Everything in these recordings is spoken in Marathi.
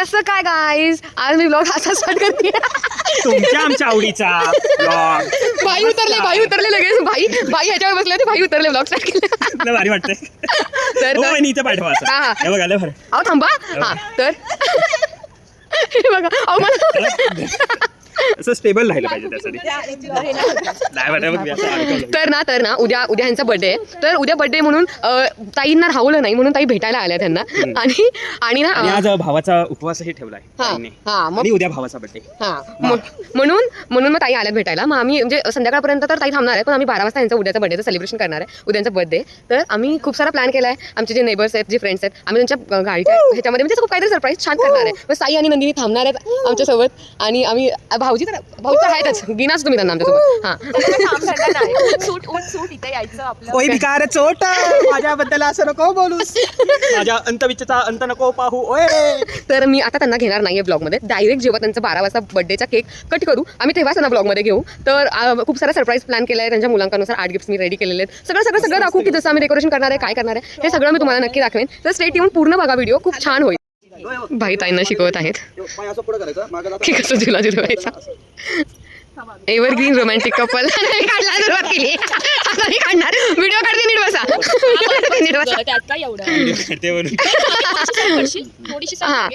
कसं काय गाईज, आज मी ब्लॉग असा स्टार्ट करते. तुमच्या आमच्या आवडीचा ब्लॉग. भाई उतरले लगेच. भाई ह्याच्यावर बसले होते, भाई उतरले, ब्लॉग स्टार्ट केला. भारी वाटतंय. तर हो वहिनीचं पाठवा असं. हा. हे बघा लय भारी. अहो थांबा. हा तर हे बघा. अहो मला असं स्टेबल राहिलं पाहिजे त्यासाठी. नाही वाटत बघ मी असं अडकवलं. तर ना उद्या ह्यांचा बर्थडे आहे. तर उद्या बर्थडे म्हणून ताईंना राहवलं नाही म्हणून ताई भेटायला आल्या त्यांना. आणि ना आणि आज भावाचा उपवासही ठेवलाय ताईने. मग आणि उद्या भावाचा बर्थडे. म्हणून मग ताई आल्यात भेटायला. मग आम्ही म्हणजे संध्याकाळपर्यंत तर ताई थांबणार आहे, पण आम्ही 12 वाजता यांचा उद्याचा बर्थडेचं सेलिब्रेशन करणार आहे. उद्यांचा बर्थडे. तर आम्ही खूप सारा प्लॅन केला आहे. आमचे जे नेबर्स आहेत, जे फ्रेंड्स आहेत, आम्ही त्यांच्या गाडीच्या ह्याच्यामध्ये म्हणजे खूप काहीतरी सरप्राईज छान करणार आहे. मग साई आणि नंदिनी थांबणार आहेत आमच्यासोबत. आणि आम्ही भाऊजी तर आहेतच, गिनाच तुम्ही त्यांना आमच्यासोबत. सूट इथे यायचं आपलं. ओय भिकार चोट, माझ्याबद्दल असं नको बोलूस. माझ्या अंतविच्छेचा अंत नको पाहू. ओय तर मी आता त्यांना घेणार नाहीये ब्लॉगमध्ये. डायरेक्ट जेव्हा त्यांचा 12 वाजता बर्थडेचा केक कट करू आम्ही तेव्हाच त्यांना ब्लॉगमध्ये घेऊ. तर खूप सारा सरप्राईज प्लॅन केला आहे. त्यांच्या मुलांनुसार 8 गिफ्ट्स मी रेडी केलेले आहेत. सगळं दाखवू की जसं आम्ही डेकोरेशन करणार आहे, काय करणार आहे, हे सगळं मी तुम्हाला नक्की दाखवेन. तर स्टे ट्यून, पूर्ण बघा व्हिडिओ, खूप छान होईल. भाई ताईंना शिकवत आहेत की कसं झुला झुलवायचा. एव्हरग्रीन रोमॅन्टिक कपल काढला सुरुवात केली. आता मी काढणार. व्हिडिओ काढते, नीट बसा. त्यात काय एवढं हा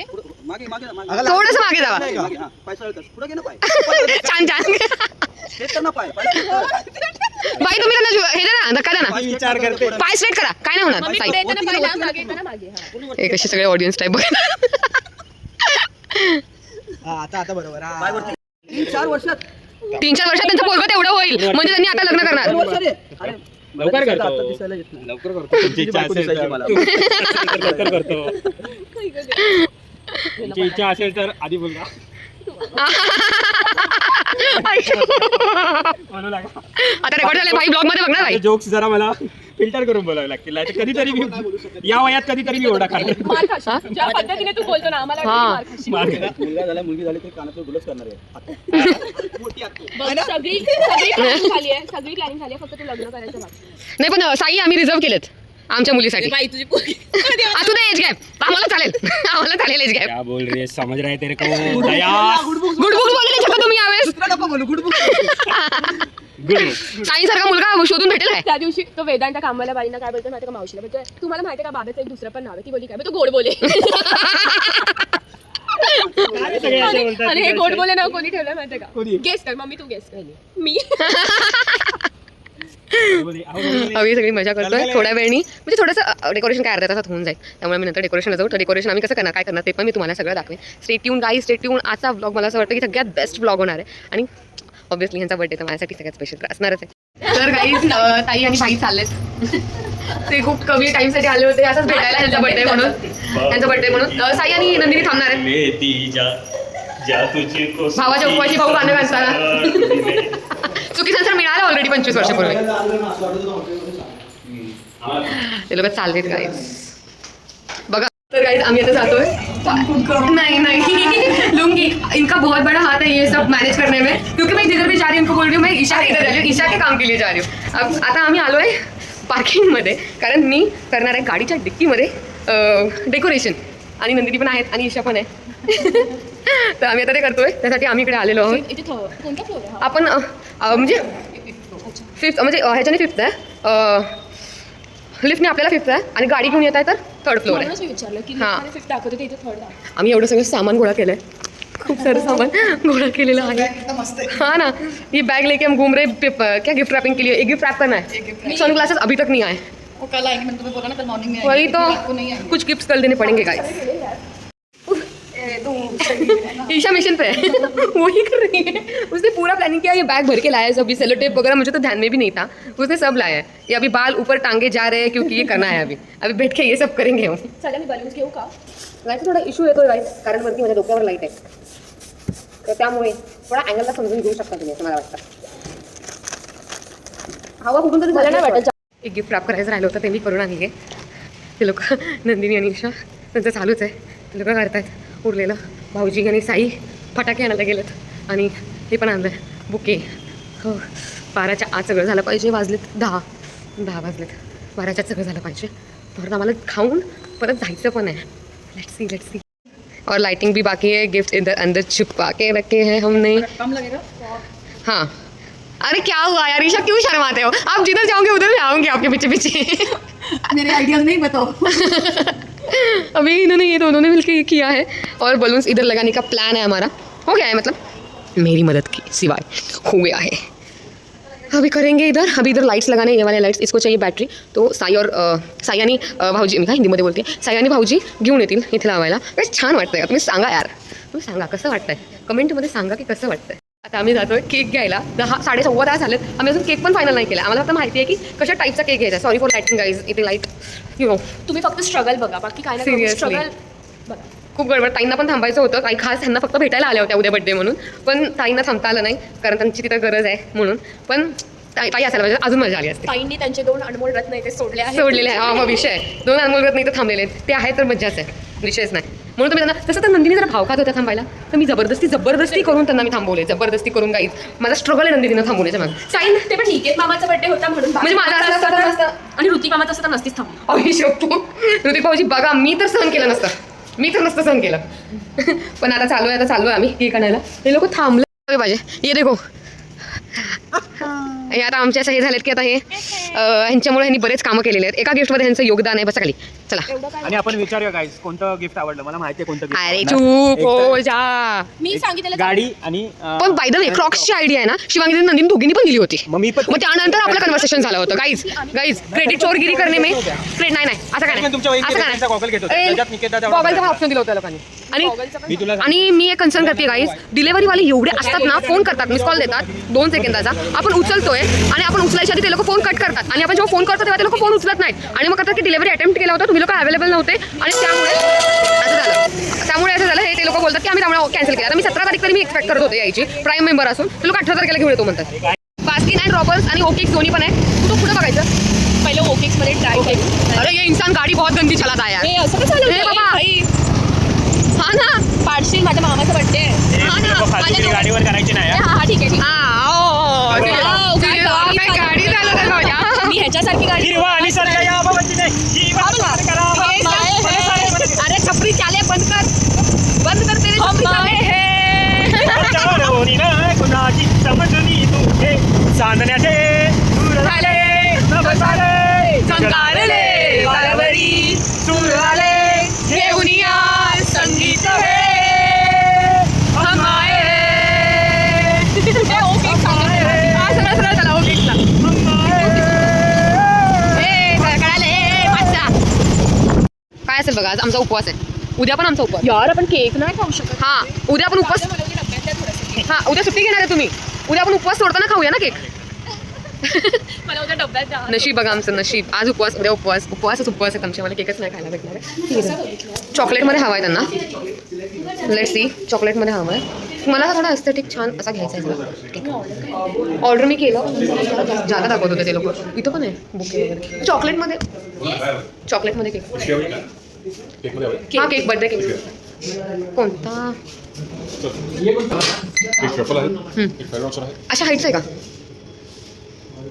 थोडंसं मागे जावा. छान बाई तुम्ही त्यांना हे द्या ना, धक्का द्या ना, विचार करते. पाय स्ट्रेट करा, काय नाही होणार. ताई एक अशी सगळे ऑडियन्स टाईप बघा. आता बरोबर. 3-4 वर्षात 3-4 वर्षात त्यांचं पोरगं तेवढं होईल म्हणजे त्यांनी आता लग्न करणार. लवकर करतो. दिसायला येत नाही. लवकर करतो. तुमची इच्छा असेल तर मला. लवकर करतो. तुमची इच्छा असेल तर आधी बोलवा. आता रेकॉर्ड झाले भाई, ब्लॉग मध्ये बघणार भाई. जोक्स जरा मला फिल्टर करून बोलावे लागतील. कधीतरी मी या वयात कधीतरी मी ओरडा खातो. ज्या पद्धतीने तू बोलतो ना आम्हाला मुलगा झाला, मुलगी झाली, तरी कानात गुलच करणार आहे. सगळी प्लॅनिंग झाली आहे. फक्त तू लग्न करायचं बाकी. नाही पण साई आम्ही रिझर्व केलेत आमच्या मुलीसाठी. बाई तुझी पोरगी तू दे एज गॅप, आम्हाला चालेल एज गॅप. क्या बोल रही है, समझ रहे तेरे को दया. गुड बुक्स बोलले शकता तुम्ही यावेळेस. साईसारखा मुलगा शोधून भेटेल काय. त्या दिवशी तो वेदांत कामाला बाईंना काय बोलतो माहिती का, मावशीला बोलतोय तुम्हाला माहिती का बाबाचं एक दुसरं पण नाव आहे. ती बोली काय, तू गोड बोले. आणि हे गोड बोले नाव कोणी ठेवलं माहिती का, गेस कर मम्मी, तू गेस कर. मी आम्ही सगळी मजा करतोय. थोड्या वेळी म्हणजे थोडंसं डेकोरेशन काय अर्ध्या तासात होऊन जाईल, त्यामुळे मी नंतर डेकोरेशनला जाऊ. तर डेकोरेशन आम्ही कसं करणार, काय करणार ते पण मी तुम्हाला सगळं दाखवेन. Stay tune guys, stay tune. आजचा ब्लॉग मला असं वाटतं की सगळ्यात बेस्ट ब्लॉग होणार आहे. आणि ऑब्व्हियसली ह्यांचा बर्थडे तर माझ्यासाठी सगळ्यात स्पेशल असणारच आहे. तर गाईज ताई आणि भाई चाललेत. ते खूप कमी टाइमसाठी आले होते असंच भेटायला त्यांचा बर्थडे म्हणून. साई आणि नंदिनी थांबणार आहेत. भावाच्या उपवाशी भाऊ गाणं घालताना चुकीचं सर मिळालं ऑलरेडी 25 वर्षापूर्वी. ते लोक चाललेत गाईज बघा. तर गाइस आम्ही आता जातोय. नहीं लूंगी, इनका बहुत बड़ा हाथ है ये सब मैनेज करने में, क्योंकि मैं जिधर भी जा रही हूँ उनको बोल रही हूँ मैं ईशा इधर जा रही हूँ, ईशा के काम के लिए जा रही हूँ. अब आता आम्ही आलोय पार्किंगमध्ये, कारण मी करणार आहे गाडीच्या डिक्कीमध्ये डेकोरेशन. आणि नंदिनी पण आहेत आणि ईशा पण आहे. तर आम्ही आता ते करतोय, त्यासाठी आम्ही इकडे आलेलो आहोत. आपण म्हणजे 5th म्हणजे ह्याच्याने 5th आहे, लिफ्टने आपल्याला 5th आहे आणि गाडी घेऊन येत आहे तर 3rd फ्लोअर आहे. हां आम्ही एवढं सगळं सामान गोळा केलं आहे, खूप सारं सामान गोळा केलेलं आहे. हाँ ना, ये बैग लेके हम घूम रहे. क्या गिफ्ट रैपिंग के लिए एक गिफ्ट रैप करना है. सन ग्लासेस अभी तक नहीं आए. वो कल आएंगे, मैंने तुम्हें बोला ना कल मॉर्निंग में वही तो कुछ गिफ्ट्स कल देने पड़ेंगे गाइस. ईशा मिशन पे है. वही कर रही है. उसने पूरा प्लानिंग किया, ये बैग भर के लाया है सभी, सेलो टेप वगैरह मुझे तो ध्यान में भी नहीं था, उसने सब लाया है. ये अभी बाल ऊपर टांगे जा रहे हैं क्योंकि ये करना है. अभी बैठ के ये सब करेंगे हम. सगळ्यांनी बलून्स घेऊ का. लाईटचा थोडा इश्यू येतो गाईस, कारण वरती माझ्या डोक्यावर लाईट आहे, तर त्यामुळे थोडा अँगलला समजून घेऊ शकता तुम्ही असं मला वाटतं. हवा कुठून तरी झालं नाही वाटत. एक गिफ्ट रॅप करायचं राहिलं होतं ते मी करून आणली आहे. ते लोक नंदिनी आणि ईशा त्यांचं चालूच आहे, ते लोक करतायत. उरलेलं भाऊजी आणि साई फटाके आणायला गेलेत आणि हे पण आणलं बुके. हो 12च्या आत सगळं झालं पाहिजे. वाजलेत 10 वाजलेत. 12च्या आत सगळं झालं पाहिजे. परत आम्हाला खाऊन परत जायचं पण आहे. Let's see. और लाइटिंग भी बाकी है, गिफ्ट इधर अंदर छुपा के रखे हैं हमने। कम लगेगा हाँ, अरे क्या हुआ यार ईशा, क्यों शर्माते हो? आप जिधर जाओगे उधर मैं आऊँगी आपके पीछे पीछे। मेरे आइडियाज नहीं बताओ। अभी इन्होंने ये दोनों ने मिलकर ये किया है और बलून्स इधर लगाने का प्लान है हमारा, हो गया है, मतलब मेरी मदद की सिवाय हो गया है। अभी करेंगे इधर, अभी इधर लाइट्स लगाने, ये वाले लाइट्स, इसको चाहिए बॅटरी, तो साई और साई भाऊजी, मी काय हिंदीमध्ये बोलते, साई आणि भाऊजी घेऊन येतील इथे लावायला. बस छान वाटतंय का? तुम्ही सांगा यार, तुम्ही सांगा कसं वाटतंय, कमेंटमध्ये सांगा की कसं वाटतंय. आता आम्ही जातोय केक घ्यायला, 10-10:15 झालेत, आम्ही अजून केक पण फायनल नाही केला. आम्हाला फक्त माहिती आहे की कशा टाईपचा केक घ्यायचा. सॉरी फॉर लाईटिंग गाईज, इथे लाईट यू नो तुम्ही फक्त स्ट्रगल बघा, बाकी काय नाही. Seriously. स्ट्रगल बघा. खूप गडबड. ताईंना पण थांबायचं होतं, काही खास त्यांना फक्त भेटायला आल्या होत्या उद्या बड्डे म्हणून, पण ताईंना थांबता आलं नाही कारण त्यांची तिथं गरज आहे म्हणून. पण ताई असायला पाहिजे, अजून मजा आली असते. ताईंनी त्यांचे 2 अनमोल रत्न इथे सोडले आहेत. सोडलेले आहे, हा मग विषय आहे. 2 अनमोल रत्न इथं थांबलेले आहेत, ते आहे तर मज्जाच आहे, विषयच नाही. म्हणून तुम्ही त्यांना, तसं तर नंदिनी जरा भाव खात होत्या थांबायला, तर मी जबरदस्ती करून त्यांना मी थांबवले, जबरदस्ती करून गाईज. माझा स्ट्रगल आहे नंदिनीनं थांबवण्याच्या मागे. ताईन ते पण निकेत मामाचा बर्थडे होता म्हणून, म्हणजे माझा असला असता तर नसतं. आणि ऋतिक मामाचा असता तर नसतीच थांबली. अहो शकतो ऋतिक भाऊजी, बघा मी तर सहन केलं नसतं, मी तर नसतं सहन केलं. पण आता चालू आहे आम्ही केक आणायला. हे लोक थांबले पाहिजे. ये देखो हे आता आमच्या असं हे झालेत की आता हे ह्यांच्यामुळे ह्यांनी बरेच कामं केलेले आहेत. एका गिफ्टमध्ये ह्यांचं योगदान आहे. बसा खाली चला. आणि आपण विचारूया गाईज कोणतं गिफ्ट आवडलं. मला माहिती आहे कोणतं अरे gift चूप आवडलं. हो एक जा. मी सांगितलं तर गाडी आणि पण बाय द वे क्रॉक्सची आयडिया आहे ना, शिवांगी नंदिनी दोघींनी पण दिली होती. मग मी पण मग त्यानंतर आपलं कन्व्हर्सेशन झालं होतं. गाईज क्रेडिट चोरगिरी करणे में नाही असं काय पण तुमच्या वहिनी त्यांचा गॉगल घेत होते. त्याच्यात निकेतदा तेवढा गॉगलचा ऑप्शन दिला होता लोकांनी. मी तुला आणि मी एक कन्सर्न करते गाईज, डिलेव्हरीवाले एवढे असतात ना, फोन करतात, मिस कॉल देतात 2 सेकंदाचा, आपण उचलतोय आणि आपण उचलायच्या आधी ते लोक फोन कट करतात आणि आपण जेव्हा फोन करतो तेव्हा ते लोक फोन उचलत नाहीत आणि मग करतात की डिलेव्हरी अटेम्प्ट केला होता, तुम्ही लोक अवेलेबल नव्हते आणि त्यामुळे असं झालं. हे ते लोक बोलतात की आम्ही त्यामुळे कॅन्सल केला. आता मी 17 तारीख तरी मी एक्सपेक्ट करत होते यायची, प्राईम मेंबर असून ते लोक 18 तारखेला घेऊन येतो म्हणतात. बास्किन अँड रॉबर्स आणि ओकेक्स दोन्ही पण आहे. तू पुढे बघायचं पहिलं ओकेक्स मध्ये ट्राय केलं. अरे ये इंसान गाडी बहुत गंदी चलाता है यार. हे असं कसं हे बाबा. हा ना, पाडशील, माझ्या मामाचा बर्थडे आहे. हा ना, फालतूगिरी गाडीवर करायची नाही हा. हा ठीक आहे ठीक आहे. काय गाडी चालवत माझ्या. मी ह्याच्यासारखी गाडी हिरवा आणि सरका या बाबांची नाही. हिरवा आणि सरका करा. अरे छपरी चाले बंद कर तेरे छपरी चाले. त्याच्यावरून ना कुणाची समजली तुझे चांदण्याचे दूर झाले नभसाले संकारले वारवरी सूर झाले घेऊन या संगीत वे हमारे. हा सरळ चला ओकेक्सला. काय असेल बघा, आज आमचा उपवास आहे, उद्या पण आमचा उपवास. यार आपण केक नाही खाऊ शकत. हा उद्या आपण उपवास, हा उद्या सुट्टी घेणार आहे तुम्ही, उद्या आपण उपवास सोडताना खाऊया ना केक. मला उद्या डब्यात द्या. नशीब बघा आमचं नशीब, आज उपवास उद्या उपवासच उपवास आहे आमचे. मला केकच नाही खायला भेटणार आहे. चॉकलेटमध्ये हवा आहे त्यांना, लेट्स सी चॉकलेटमध्ये हवं आहे. मला थोडा एस्थेटिक छान असा घ्यायचा आहे केक. ऑर्डर मी केलं, जागा दाखवत होते ते लोक. इथं पण आहे बुके वगैरे चॉकलेटमध्ये केक. हा केक बर्थडे केक कोणता एक ट्रफल आहे एक फेरॉक्स आहे अशा हाईटचं आहे का?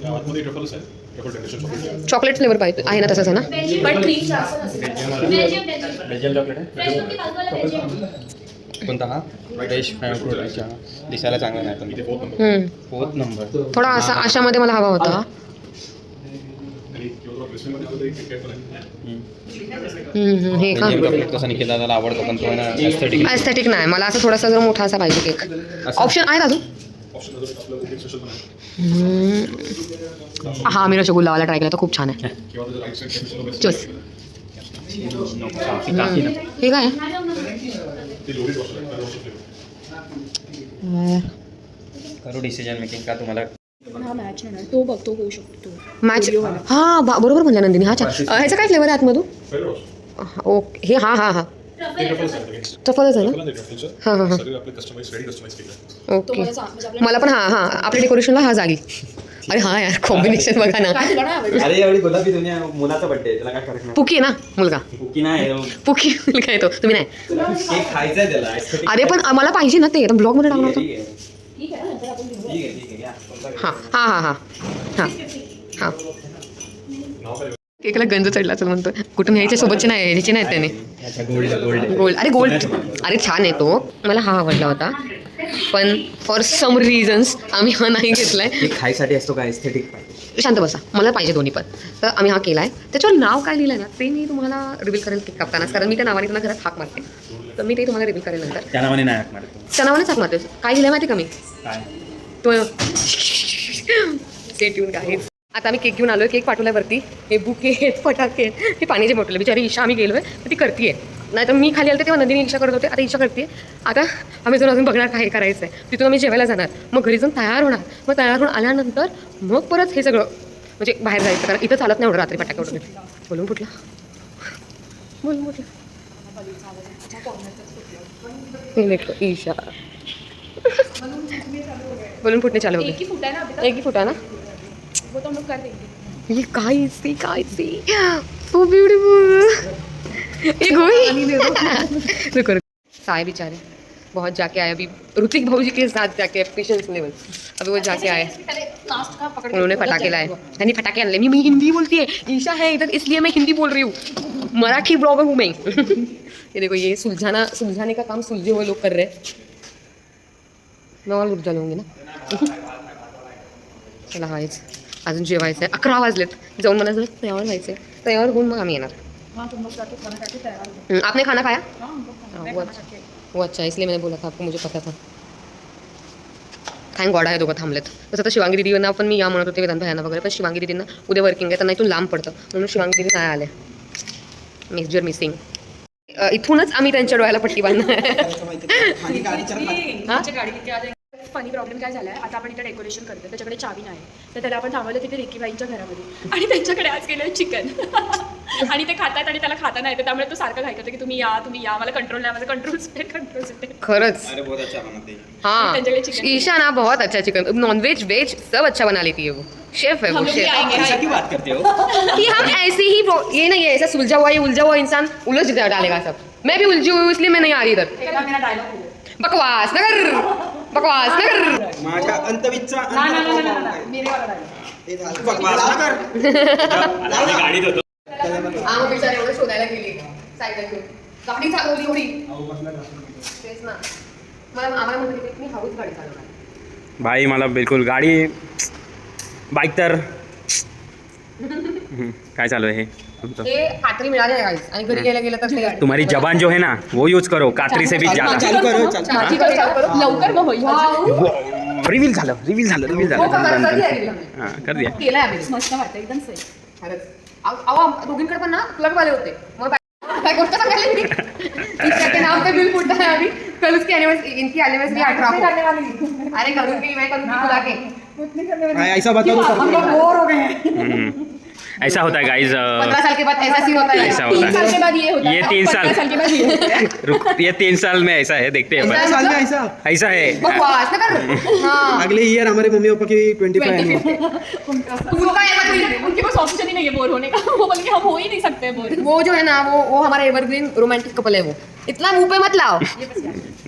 आतमध्ये ट्रफलच आहे truffle decoration chocolate chocolate flavour पाहिजे आहे ना, तसंच आहे ना. पण क्रीम जास्त नसेल. बेल्जियम चॉकलेट आहे. कोणता हा फ्रेश फ्रूटच्या दिसायला चांगला नाही पण इथे 4th नंबर 4th नंबर थोडा असा अशामध्ये मला हवा होता. आणि किंवा क्रिस्मसमध्ये होतं एक केक पण आहे हे का बेल्जियम चॉकलेट कसं निकेतला त्याला आवडतो पण तो आहे ना एस्थेटिक एस्थेटिक नाही मला, असं थोडासा जर मोठा असा पाहिजे केक. ऑप्शन आहेत अजून. ऑप्शन अजून आपलं केक स्पेशल पण आहे हा मी रसगुल्लावाला ट्राय केला तर खूप छान आहे. किंवा त्याचं राईट साईड केक चोस. हे काय ते लोरी रॉस आहे रॉस फ्लेवर करू डिसिजन मेकिंग का तुम्हाला हा मॅच नाही ना. तो बघ, तो होऊ शकतो. मॅच. हा बरोबर म्हणल्या नंदिनी. हा छान. ह्याचं काय फ्लेवर आहे आतमधून? फेरॉक्स ओके हे हा ते ट्रफलच आहे ट्रफलच आहे ना. ट्रफल ट्रफलचं हां हां हां सगळे आपले कस्टमाइज केक आहे ओके. मला पण हां आपल्या डेकोरेशनला हा जागी. अरे हां यार कॉम्बिनेशन बघा ना. काय तुला नाही आवडलं? अरे एवढी गुलाबी दुनिया मुलाचा बर्थडे त्याला काय फरक नाही. पुकी आहे ना मुलगा. कुकी नाही पुकी मुलगा आहे तो, तुम्ही नाही. केक खायचा त्याला aesthetic अरे पण मला पाहिजे ना ते ब्लॉगमध्ये टाकणार होतं. ठीक आहे घ्या. हां हां हां हां हां हां. केकला गंज चढला असं म्हणतो. कुठून ह्याच्या सोबतचे नाही, ह्याचे नाहीत त्याने. गोल्ड, अरे गोल्ड, अरे छान आहे तो. मला हा आवडला होता, पण फॉर सम रिझन्स आम्ही हा नाही घेतलाय. खायसाठी असतो काय एस्थेटिक पाहिजे. शांत बसा, मला पाहिजे दोन्ही पण. तर आम्ही हा केला आहे. त्याच्यावर नाव काय लिहिलं ना ते मी तुम्हाला रिव्हील करेल केक कापतानाच, कारण मी त्या नावाने त्यांना घरात हाक मारते. तर मी ते तुम्हाला रिव्हील करेल नंतर. त्या नावाने नाही हाक मारतो. त्या नावानेच हाक मारते. काय लिहिलं माहिती का मी काय तो स्टे ट्यून काय. आता आम्ही केक घेऊन आलोय, केक पाठवलाय वरती. हे बुके आहेत, फटाके आहेत, हे पाण्याचे बॉटल. बिचारी ईशा आम्ही गेलोय तर ती करतीये. नाही तर मी खाली आले तेव्हा नंदिनी ईशा करत होते, आता ईशा करते. आता आम्ही जाऊन अजून बघणार काय करायचं आहे. तिथून आम्ही जेवायला जाणार, मग घरी जाऊन तयार होणार. मग तयार होऊन आल्यानंतर मग परत हे सगळं म्हणजे बाहेर जायचं, कारण इथं चालत नाही एवढं रात्री फटाके उडवून. बोलून फुटला, बोलून फुटला. हे लेखतो ईशा बोलून फुटणे चालू होते. एक ही फुटा है ना अभी तक, एक ही फुटा ना. वो तो हम लोग कर देंगे. ये guys, so beautiful. ये गोई रुको. साय बेचारे बहुत जाके आए अभी ऋतिक भाऊ जी के साथ जाके पेशेंस लेवल. अभी वो जाके आए, उन्होंने पटाखे लाए. यानी पटाखे आने. मैं हिंदी बोलती है, ईशा है इधर इसलिए मैं हिंदी बोल रही हूँ. मराठी ब्लॉगर हूँ मैं. ये देखो, ये सुलझाने का काम सुलझे हुए लोग कर रहे हैं. मैं और ऊर्जा लूँगी ना. चला हायच, अजून जेवायचं आहे. 11 वाजलेत. जाऊन मला जर तयार व्हायचं आहे. तयार होऊन मग आम्ही येणार. आपने खाना खाया? वो अच्छा, इसलिए मैंने बोला था आपको, मुझे पता था. थँक गॉड आहे दोघं थांबलेत. तसं तर शिवांगी दीदींना पण मी या म्हणत होते, वेदांत भयांना वगैरे, पण शिवांगी दीदींना उद्या वर्किंग आहे, त्यांना इथून लांब पडतं, म्हणून शिवांगी दीदी नाही आले. Major missing. इथूनच आम्ही त्यांच्या डोळ्याला पट्टी बांधणार. फनी प्रॉब्लेम काय झाला आहे, आता आपण इथे डेकोरेशन करतो, त्याच्याकडे चावी नाही, तर त्याला आपण थांबवलं तिथे रेकीबाईंच्या घरामध्ये, आणि त्यांच्याकडे आज केलं चिकन. आणि ते खातात आणि त्याला खाता नाही, तर त्यामुळे तो सारखं काय करतो की तुम्ही या, मला कंट्रोल नाही, माझं कंट्रोल सुटे. खरंच हाँ, त्यांच्याकडे चिकन. ईशा ना बहुत अच्छा चिकन, नॉनवेज वेज सब अच्छा बना लेती है वो. शेफ है वो, शेफ. ऐसा क्यों बात करते हो? कि हम ऐसे ही ये नहीं है ऐसा सुलझा हुआ इंसान उलझ डालेगा सब. मैं भी उलझी हुई हूँ, इसलिए मैं नहीं आ रही इधर. मेरा डायलॉग बकवास न कर. माझ्या अंतविच्चा गाडीत होतो. आम्ही बिचारे एवढे शोधायला गेली साईडला घेऊन, गाडी चालवली एवढी. तेच ना, मला आम्हाला म्हणते की मी हळूच गाडी चालवणार. भाई मला बिलकुल गाडी बाईक तर काय चालू आहे हे तुमचं? हे कात्री मिळाले नाही guys. आणि घरी गेलं तर ते तुम्हारी जबान जो है ना वो यूज करो, कात्री से भी ज्यादा. माझी गाडी चालू करू. लवकर मग होईल. रिव्हील झालं. हो का, करता दिला मी. हां कर दिया. केलंय आम्ही. मस्त वाटतं एकदम सही. खरंच. अहो दोघींकडे पण ना प्लगवाले होते. मग काय गोष्ट सांगायला मी. इसके नाम पे बिल फूटता है अभी. कल उसकी एनिवर्सरी, इनकी एनिवर्सरी 18 को. अरे करूँगी मैं बुला के. ऐसा बताओ हम लोग बोर हो गए हैं. ऐसा होता है गाइज. 15 साल के बाद ऐसा सीन होता है. ऐसा 3 होता साल के है. बाद ये होता है. ये 3 साल. 15 साल के बाद ये होता है. ये 3 साल में ऐसा है, देखते हैं. ऐसा अपन. ऐसा ऐसा है. बकवास न कर. हाँ. अगले ईयर हमारे मम्मी पापा की 25 है. उनका एवरग्रीन, उनके पास ऑप्शन ही नहीं है बोर होने का. वो बोल के हम हो ही नहीं सकते बोर. वो जो है ना वो हमारा एवरग्रीन रोमांटिक कपल है वो. इतना मुंह पे मत लाओ.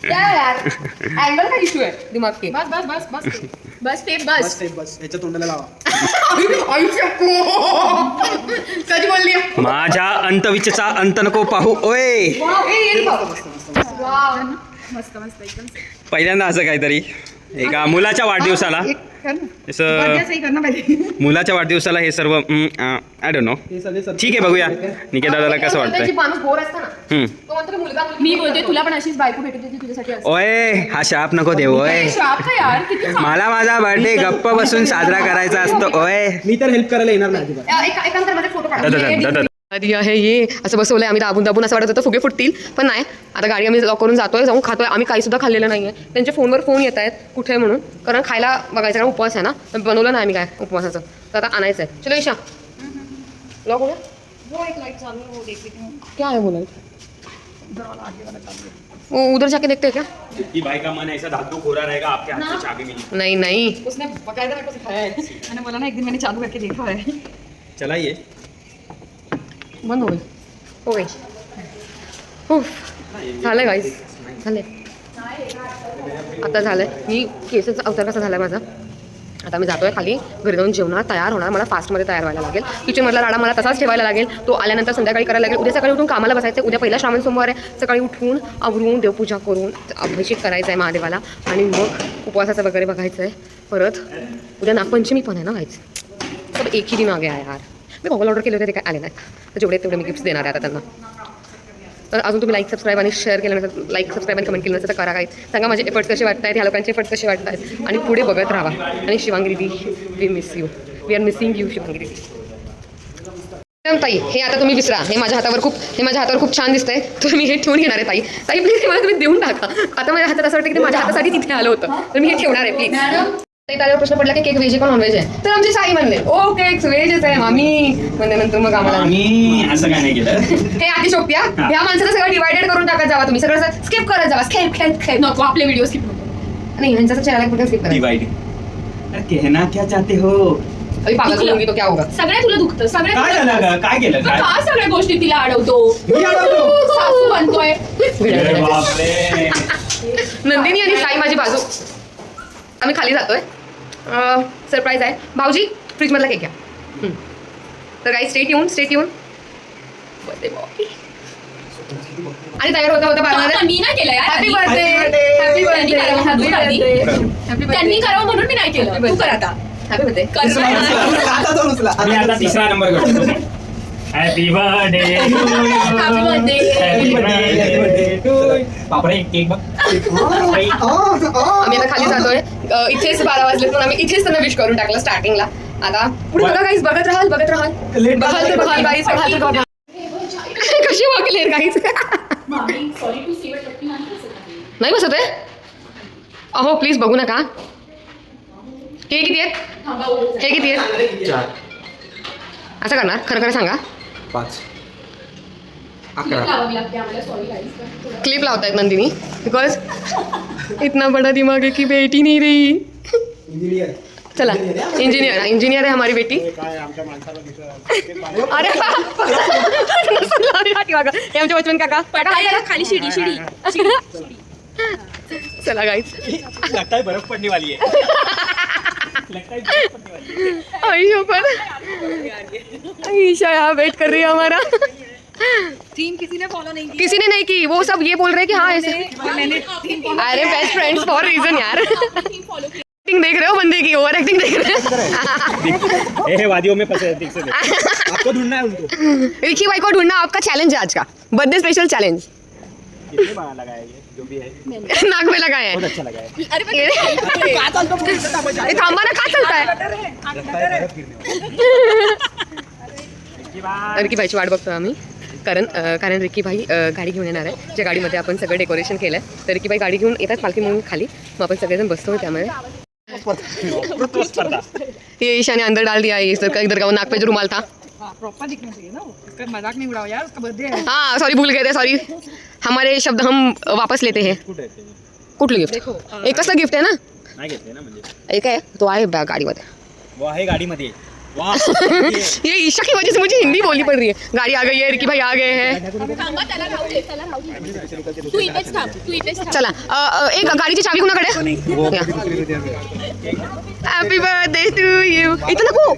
क्या है यार, एंगल का इशू है दिमाग के. बस टेप बस. बस याच्या तोंडाला लावा. सच बोल लिया. माझ्या अंतविच्चा अंत नको पाहू. ओय वाव, ये नहीं पाओ. वाव. मस्त एकदम. पहिल्यांदा असं काहीतरी एका मुलाच्या वाढदिवसाला असं मुलाच्या वाढदिवसाला हे सर्व आय डोंट नो. ठीक आहे, बघूया निकेत दादाला कसं वाटतंय. माणूस बोर असता ना, हम्म. तो म्हणतो मुलगा मुलगी. मी बोलते तुला पण अशीच बायको भेटत होती तुझ्यासाठी असते. ओय हा शाप नको देऊ. ओय श्राप का यार, किती मला माझा बर्थडे गप्प बसून साजरा करायचा असतो. ओय मी तर हेल्प करायला येणार नाही अजिबात. एकांतर माझे फोटो दादा आधी आहे हे असं बसवलंय आम्ही दाबून असं वाटत होतं फुगे फुटतील, पण नाही. आता गाडी आम्ही लॉक करून जातोय, जाऊन खातोय. आम्ही काही सुद्धा खाल्लेलं नाहीये. त्यांच्या फोनवर फोन येत आहेत कुठे आहे म्हणून, कारण खायला बघायचं, कारण उपवास आहे ना, बनवलं नाही आम्ही काय उपवासाचं, तर आता आणायचं आहे. चलो ईशा लॉक हो गया. वो एक लाइट चालू है, वो देख लेती हूँ. क्या है वो लाइट? वो उधर जाके देखते हैं क्या? कि भाई का मन ऐसा धातु खोरा रहेगा, आपके हाथ से चाबी मिली. नहीं उसने बकायदा मेरे को सिखाया है. मैंने बोला ना एक दिन मैंने चालू करके देखा है. चलाइए. बंद हो गई. झालंय गाईस, झालंय आता झालंय. मी केसाचा अवतार कसा झालाय माझा. आता मी जातोय खाली, घरी जाऊन जेवणार, तयार होणार, मला फास्टमध्ये तयार व्हायला लागेल. किचनमधला राडा मला तसाच ठेवायला लागेल, तो आल्यानंतर संध्याकाळी करायला लागेल. उद्या सकाळी उठून कामाला बसायचं, उद्या पहिला श्रावण सोमवार आहे. सकाळी उठून आवरून देवपूजा करून अभिषेक करायचा आहे महादेवाला आणि मग उपवासाचं वगैरे बघायचं आहे. परत उद्या नागपंचमी पण आहे ना गाईज, सब एक ही दिन आ गया है यार. मी मोबाईल ऑर्डर केले होते, ते काय आले नाहीत, तर जेवढे तेवढे मी गिफ्ट्स देणार आहे आता त्यांना. तर अजून तुम्ही लाईक सबस्क्राईब आणि शेअर केलं नसेल, लाईक सबस्क्राईब आणि कमेंट केलं नसेल तर करा. काही सांगा माझे एफर्ट्स कसे वाटत आहेत, ह्या लोकांचे एफर्ट्स कसे वाटत आहेत आणि पुढे बघत राहा. आणि शिवांगी दीदी, we miss you, we are missing you Shivangi दीदी. ताई हे आता तुम्ही विसरा, हे माझ्या हातावर खूप छान दिसतंय, तर मी हे ठेवून घेणार आहे. ताई प्लीज मला तुम्ही देऊन टाका. आता माझ्या हातात असं वाटतं की ते माझ्या हातासाठी तिथे आलं होतं, तर मी हे ठेवणार आहे प्लीज. त्याच्यावर प्रश्न पडला की केक व्हेज आहे का नॉनव्हेज आहे, तर आमची साई म्हणले ओ केक व्हेजच आहे मामी. म्हणल्यानंतर मग आम्हाला आम्ही असं काय नाही केलं. हे आधी शोप्या ह्या माणसाचं सगळं डिवायडेड करून टाकत जावा तुम्ही, सगळं स्किप करत जावा. स्किप नको आपले व्हिडिओ स्किप नको. नाही ह्यांचा चॅनल कुठे स्किप करा. डिवाइड. अरे कहना क्या चाहते हो? अभी पागल होंगी तो क्या होगा. सगळ्या तुला दुखतं, काय झालं सगळ्या का? काय केलं काय? का सगळ्या गोष्टी तिला अडवतो, सासू बनतोय. अरे बापरे. नंदिनी आणि साई माझी बाजू. आम्ही खाली जातोय, सरप्राईज आहे. भाऊजी फ्रीजमधला केक घ्या. तर काही स्टे ट्यून. आणि तयार होता का मी नाही केलं यार. Happy birthday. त्यांनी करावं, तू कर आधी. त्यांनी करावं म्हणून मी नाही केलं, तू कर आता. Happy birthday. मी आता तिसरा नंबर करतो. Happy birthday. Happy birthday. बापरे केक बघ. आम्ही आता खाली जातोय, इथेच 12 वाजले पण आम्ही इथेच त्यांना विश करून टाकलं स्टार्टिंगला. आता पुढे बघा गाईज, बघत राहाल गाईज. कशी वागले गाईज. नाही बसत आहे. अहो प्लीज बघू नका. हे किती आहेत? असं करणार, खरं सांगा. 5 11 क्लिप लावतायत नंदिनी बिकॉज इतना बड़ा दिमाग है कि बेटी नहीं रही. चला इंजीनियर है हमारी बेटी. अरे हे आमचे बचपन काका. खाली शिडी. चला गाईज. लगता है बर्फ पड़ने वाली है. ईशा यहाँ वेट कर रही है हमारा. थीम किसी ने फॉलो नहीं किसी ने नहीं की, वो सब ये बोल रहे हैं कि हाँ ऐसे. की मैंने थीम फॉलो. अरे बेस्ट फ्रेंड्स फॉर रीजन यार. एक्टिंग देख रहे हो बंदे की, ओवर एक्टिंग देख रहे हैं. ए वादियों में फंसे देख से आपको ढूंढना है उनको. रिकी भाई को ढूंढना आपका चैलेंज है आज का, बर्थडे स्पेशल चैलेंज. कितने बार लगाया ये जो भी है? नाक में लगाए बहुत हैं. अच्छा लगा है. ये थांबा ना, का चलता है. रिकी भाईची वाट बघतोय आम्ही, कारण रिकी भाई गाडी घेऊन येणार आहे, ज्या गाडीमध्ये आपण सगळं डेकोरेशन केलं आहे. तर रिकी भाई गाडी घेऊन येतात पालखी म्हणून खाली, मग आपण सगळेजण बसतो. त्यामुळे ये ईशा ने अंदर डाल दिया इधर का नाक पे जो रुमाल था. प्रॉपर दिखना चाहिए ना, इसका मजाक नहीं उड़ाओ यार, उसका बर्थडे है. हाँ सॉरी भूल गए थे, सॉरी. हमारे शब्द हम वापस लेते हैं. कुठलं गिफ्ट? एक कसलं गिफ्ट आहे ना, नाही घेतले ना म्हणजे. एक आहे तो आहे गाडीमध्ये. वो आहे गाडीमध्ये. वाह. ये ईशा की वजह से मुझे हिंदी बोलनी पड़ रही है. गाड़ी आ गई है, रिकी भाई आ गए हैं. तू इथेच थांब. चला एक गाडीची चावी कुणाकडे. Happy birthday to you. इथं नको,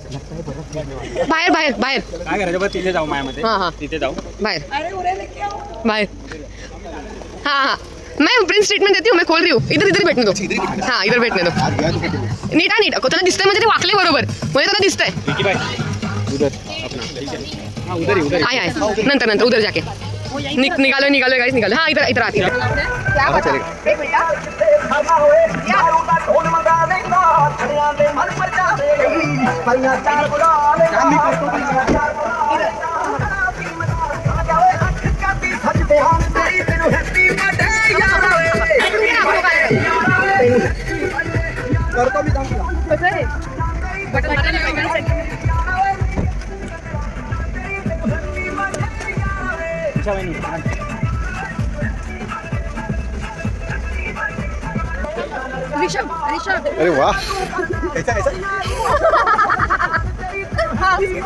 बाहेर बाहेर बाहेर काय करायचं बघ, तिथे जाऊ मायामध्ये. हां. तिथे जाऊ. बाहर बाहर. हाँ मैं प्रिंस स्ट्रीट में देती हूँ, मैं खोल रही हूँ. इधर बैठने दो. हाँ इधर बैठने दो. नीट त्याला दिसतंय म्हणजे ते वाकले बरोबर, म्हणजे त्याला दिसतंय. विकी भाई उधर अपना ठीक है. हाँ उधर ही. आहे नंतर उधर जाके निकालो गाइस निकालो. हाँ इधर आती है. अरे वाह.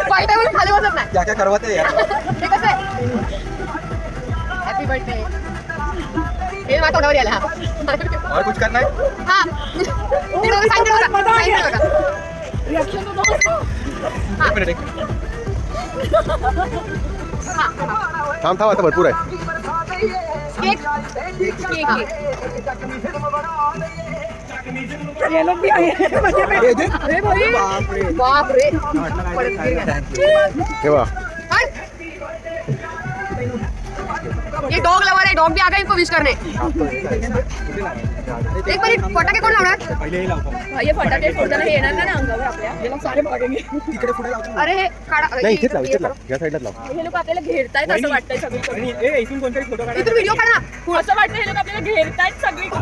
पायथ्यावरून खाली बसत नाही. क्या क्या करवाते हैं यार. हे कसं आहे. Happy birthday. हे माझ्या तोंडावर यायला और कुछ करना है हा ते दोघं sign करा बघा. Sign करा बघा. एक मिनिट थांब थांब आता भरपूर आहे केक केक ये लोग भी आए हैं मजे में अरे भाई बाप रे ठेवा ये डॉग लवर है, डॉग भी आ गया इनको विश करने. एक मिनिट, फटाके कोण लावणार? हे फटाके फोडताना हे येणार ना अंगावर आपल्या. ये लोग सारे भागेंगे. अरे हे काढा. नाही इथेच लाव इथेच लाव या साईडलाच लाव हे लोक आपल्याला घेरतायत असं वाटतंय सगळीकडे. इथून कोणतरी फोटो काढा. इथून व्हिडिओ काढा ना. असं वाटतं हे लोक आपल्याला घेरतायत सगळीकडे.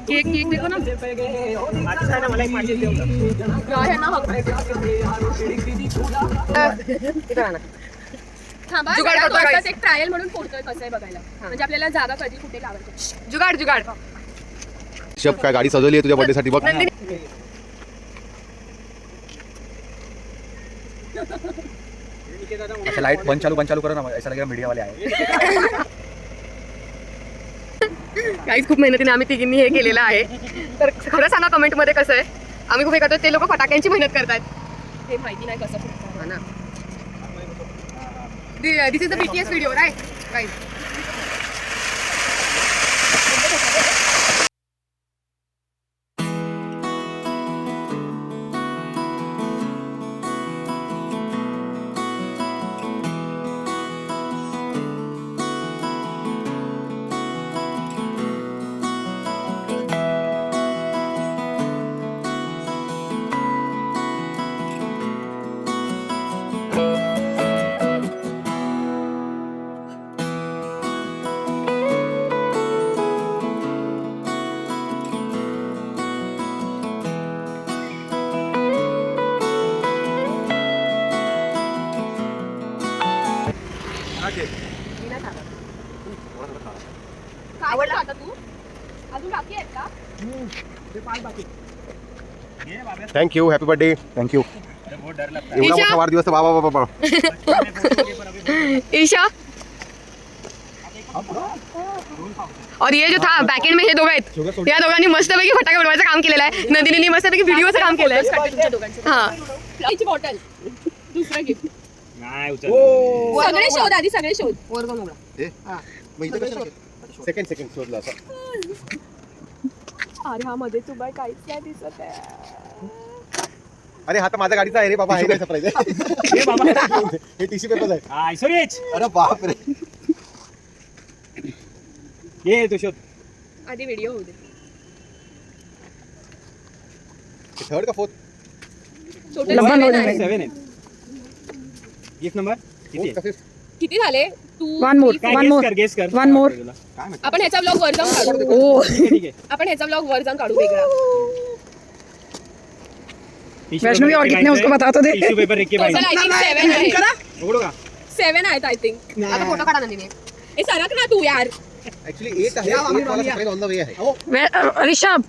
केक केक देखो ना. मला एक पाहिजे ह्यांना हक इथं राहा ना. थांबा जुगाड सगळ्यात करतोय वरचाच guys. एक ट्रायल म्हणून फोडतोय कसं आहे बघायला. म्हणजे आपल्याला जागा कधी कुठे लावायची. जुगाड जुगाड. शब काय गाडी सजवली आहे तुझ्या बर्थडे साठी बघ नंदिनी अच्छा लाइट बंद चालू करो ना ऐसा लगेगा मीडिया वाले आए काहीच खूप मेहनतीने आम्ही तिघींनी हे केलेलं आहे. तर खरं सांगा कमेंटमध्ये कसं आहे. आम्ही खूप हे करतो, ते लोक फटाक्यांची मेहनत करतात. हे माहिती नाही कसं फुटतं. हा ना. This is the BTS video right guys. आवडला आता तू अजून बाकी आहेत का? थँक्यू हॅपी बर्थडे थँक्यू एवढा मोठा वाढदिवस तर बाबा बाबा बाबा ईशा और ये जो था बॅक एंड में हे दोघं आहेत, या दोघांनी मस्तपैकी फटाके बनवायचं काम केलेलं आहे. नंदिनीने मस्तपैकी व्हिडिओचं काम केलंय. तुमच्या दोघांचं. हा फ्लाईची बॉटल दुसरं गिफ्ट. नाही उचल. सगळे शोध आधी सगळे शोध. वरगून उघडा. सेकंड शोधला असा अरे हा मध्ये तुबाय काहीच नाही दिसत आहे. अरे हा तर माझ्या गाडीचा आहे रे बाबा हे काय सरप्राईज आहे हे बाबा हे टिश्यू पेपर आहे आयसोरेज. अरे बाप रे ये तो शोध. आधी व्हिडिओ होऊ दे. थर्ड का फोर्थ छोटे लग्न seven होऊ आहे. दे. 7 आहे. गिफ्ट नंबर किती आहे? किती झाले तू One more. काय One more. गेस कर One more. आपण ह्याचा ब्लॉग वर जाऊन काढू. ओ ठीक आहे. आपण ह्याचा ब्लॉग वर जाऊन काढू वेगळा. वैष्णवी और कितने उसको बता तो दे. टिश्यू पेपर रिक्की भाई. Total I think 7 आहे. उघडू का? 7 आहेत आय थिंक. आता फोटो काढा नंदिनी. ए सरक ना तू यार. ऍक्च्युअली 8 आहे 8 वाला सरप्राईज ऑन द वे आहे ऋषभ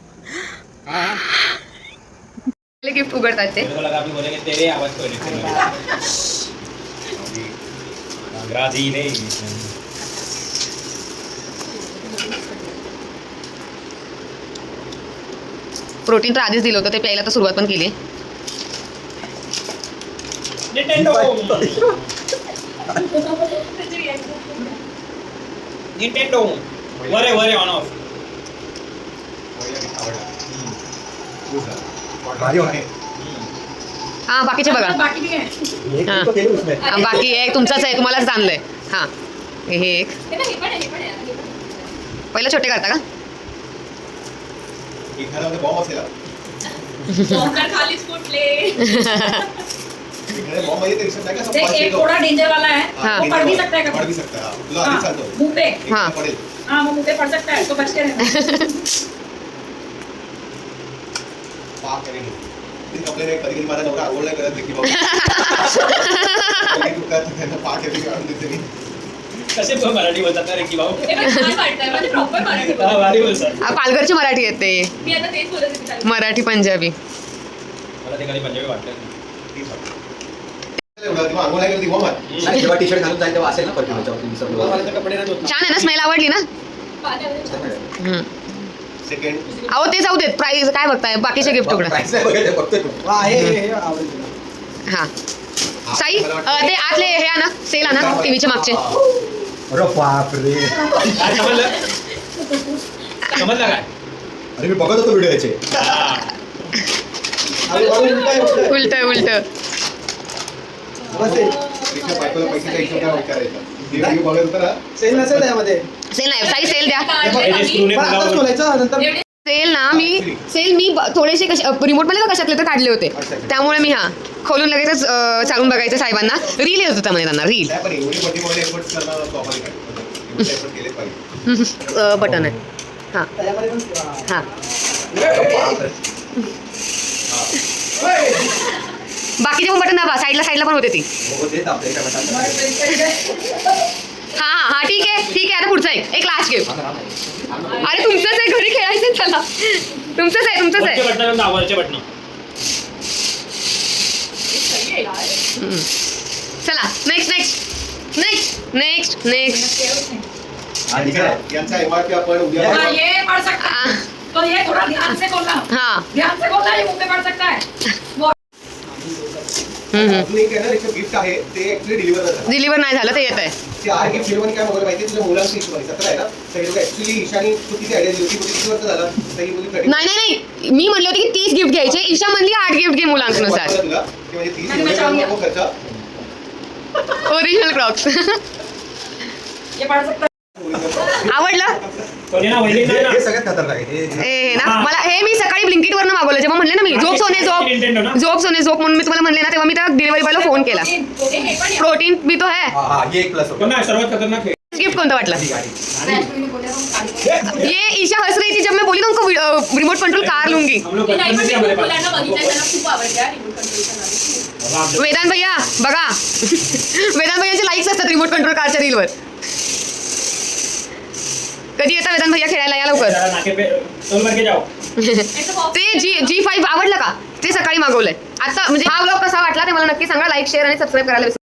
गिफ्ट उघडतात ते. तेरे आवाज प्रोटीन तर आधीच दिलं होतं, ते प्यायला तर सुरुवात पण केली. निंटेंडो वरे ऑन ऑफ. हा बाकीचे बघा. हा बाकी एक तुमचाच आहे, तुम्हालाच जाणलंय. हा हे एक हे पण आहे. पहिलं छोटे करता का? बॉम्ब असेल डॉक्टर खालीच कुठले. बॉम्ब आहे ते रिसेप्ट नाही का सब एक थोड़ा डेंजर वाला है हाँ। वो पढ़ भी सकता है पड़ कभी भी सकता है तुला आधी चालतो मुंह पे हाँ। पडेल हाँ वो मुंह पे पड़ सकता है तो बच के रहना पाप करेंगे ते आपल्याला कधी माझा नवरा आवड नाही करत की बाबा पाक येते काढून देते मी कसे तो मराठी बोलतात ना रिक्की भाऊ. हे पण छान वाटतंय म्हणजे प्रॉपर मराठी बोलतो. हा, भारी बोलतात. पालघरची मराठी येते, मी आता तेच बोलत होते त्याला. मराठी पंजाबी. मला ते कधी पंजाबी वाटलं. तेवढं किंवा अंघोळ नाही केलं तेव्हा मार. आणि जेव्हा टी शर्ट घालून जाईल तेव्हा असेल ना परफ्यूम याच्यावरती कपडे नाही छान आहे ना, स्मेल आवडली ना? हम्म. सेकंड अहो ते जाऊ देत, प्राइस काय बघताय, बाकीचे गिफ्ट उघडा. प्राइस नाही बघायचं फक्त तू हा साई ते आतले हे आणा, सेल आणा टीव्हीच्या मागचे. अरे बापरे समजलं काय? अरे मी बघत होतो व्हिडिओ याचे. उलट उलट. तिच्या बायकोला पैशाचा हिशोब काय विचारायचा. हे व्हिडिओ बघत होता ना. सेल नसेल त्यामध्ये सेल नाही साई, सेल द्या. पण आताच बोलायचं नंतर सेल ना, मी थोडेसे रिमोट मध्ये ना कशातले तर काढले होते, त्यामुळे मी हा खोलून लगेचच चालून बघायचं साहेबांना. रील येत होता म्हणे त्यांना, रील नाही, पण एवढी मोठी मोठी एफर्ट्स करणं स्वाभाविक आहे. एवढे effort केले पाहिजे. बटन आहे. हा हा बाकीचे पण बटन दाबा, साईडला पण होते ती. हो, ते तापते काय म्हणतात. हा हा ठीक आहे आता पुढचा एक लास्ट गिफ्ट. अरे तुमचंच आहे, घरी खेळायचं चला. तुमचंच आहे. वरच्या बटन चला नेक्स्ट. आणि यांचा MRP आपण उद्या हाँ, ये पढ़ सकता है तो ये थोड़ा ध्यान से बोलना, हा ध्यान से बोलना, ये मुंह पे पढ़ सकता है वो अजून एक आहे ना, एक गिफ्ट आहे ते ऍक्च्युली डिलिव्हर डिलिव्हर नाही झालं, ते येत आहे. ते आर गिफ्ट डिलिव्हर काय बघायला माहिती तुझ्या मुलांची हिशोबाने 17 आहे ना, तर हे ऍक्च्युली ईशानी तू किती आयडिया दिली होती, किती वर्ष झाला तर ही मुली 30 नाही मी म्हणले होते की 30 गिफ्ट घ्यायचे, ईशा म्हणली 8 गिफ्ट घे मुलांनुसार. तुला की म्हणजे 30 नको खर्च. Original Crocs. ये पढ़ सकता है. आवडलं हे सगळ्यात खतरनाक आहे हे ना. मला हे मी सकाळी ब्लिंकिट वरनं मागवलं, जेव्हा म्हणले ना मी झोप म्हणून मी तुम्हाला म्हणले ना, तेव्हा मी त्या डिलिव्हरी बॉयला फोन केला. प्रोटीन भी तो है. हा ये एक प्लस सर्वात खतरनाक गिफ्ट कोणता वाटला? ये ईशा हंस रही थी जब मैं बोली ना उनको रिमोट कंट्रोल कार लूंगी. वेदांत भैया बघा, वेदांत भैयाचे लाईक्स असतात रिमोट कंट्रोल कारच्या रीलवर. कधी येता वेदांत भैया खेळायला, या लवकर. ते G5 आवडलं का? ते सकाळी मागवलंय आता. म्हणजे हा व्लॉग कसा वाटला ते मला नक्की सांगा. लाईक शेअर आणि सबस्क्राईब करायला विसरू